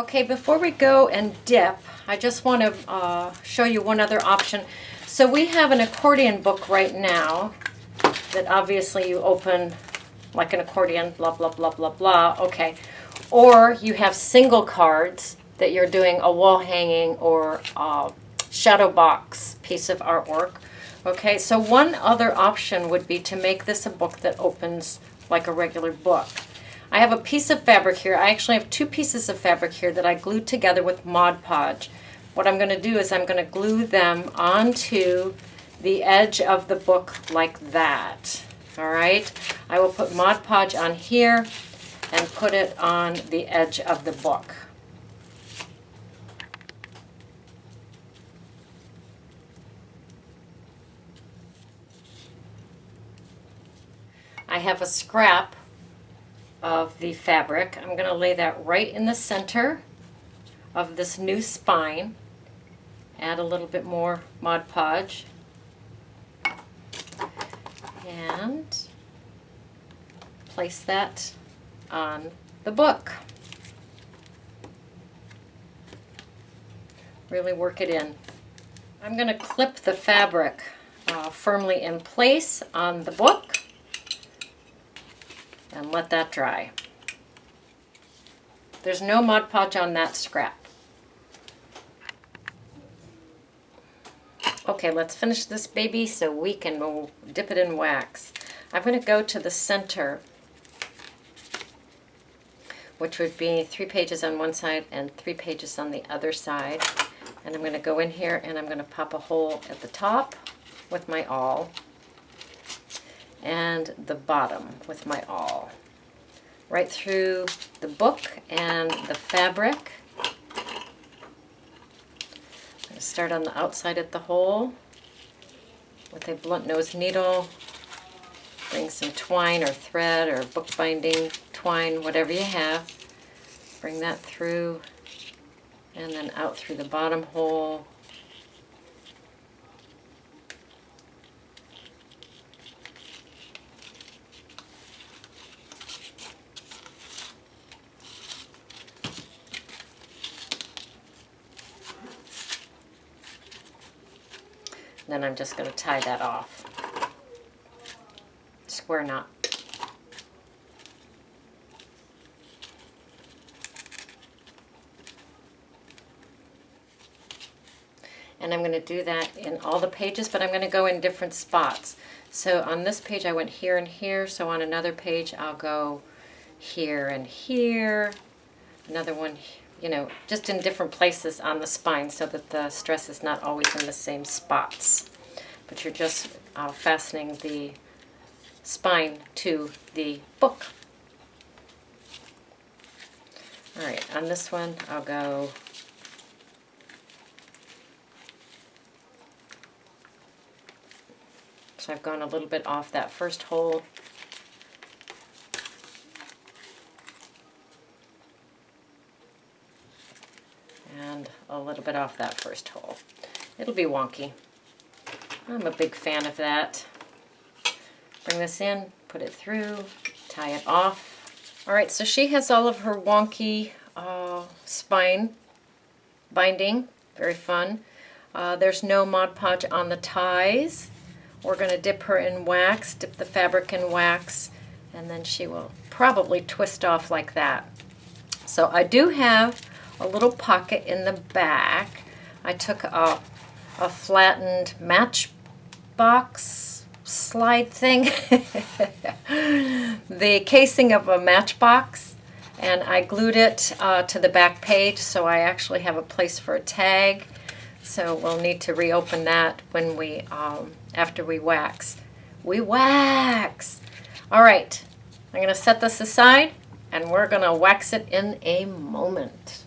Okay, before we go and dip, I just want to show you one other option. So we have an accordion book right now that obviously you open like an accordion, blah, blah, blah, blah, blah. Okay. Or you have single cards that you're doing a wall hanging or a shadow box piece of artwork. Okay, so one other option would be to make this a book that opens like a regular book. I have a piece of fabric here. I actually have two pieces of fabric here that I glued together with Mod Podge. What I'm going to do is I'm going to glue them onto the edge of the book like that. All right. I will put Mod Podge on here and put it on the edge of the book. I have a scrap of the fabric. I'm going to lay that right in the center of this new spine. Add a little bit more Mod Podge. And place that on the book. Really work it in. I'm going to clip the fabric firmly in place on the book and let that dry. There's no Mod Podge on that scrap. Okay, let's finish this baby so we can dip it in wax. I'm going to go to the center, which would be 3 pages on one side and 3 pages on the other side. And I'm going to go in here and I'm going to pop a hole at the top with my awl and the bottom with my awl. Right through the book and the fabric. I'm going to start on the outside at the hole with a blunt nose needle. Bring some twine or thread or bookbinding twine, whatever you have. Bring that through and then out through the bottom hole. Then I'm just going to tie that off. Square knot. And I'm going to do that in all the pages, but I'm going to go in different spots. So on this page I went here and here, so on another page I'll go here and here. Another one, you know, just in different places on the spine so that the stress is not always in the same spots. But you're just fastening the spine to the book. All right, on this one I'll go so I've gone a little bit off that first hole. And a little bit off that first hole. It'll be wonky. I'm a big fan of that. Bring this in, put it through, tie it off. All right, so she has all of her wonky spine binding. Very fun. There's no Mod Podge on the ties. We're going to dip her in wax, dip the fabric in wax, and then she will probably twist off like that. So I do have a little pocket in the back. I took a flattened matchbox slide thing, the casing of a matchbox, and I glued it to the back page, so I actually have a place for a tag. So we'll need to reopen that when we after we wax. We wax! All right, I'm going to set this aside and we're going to wax it in a moment.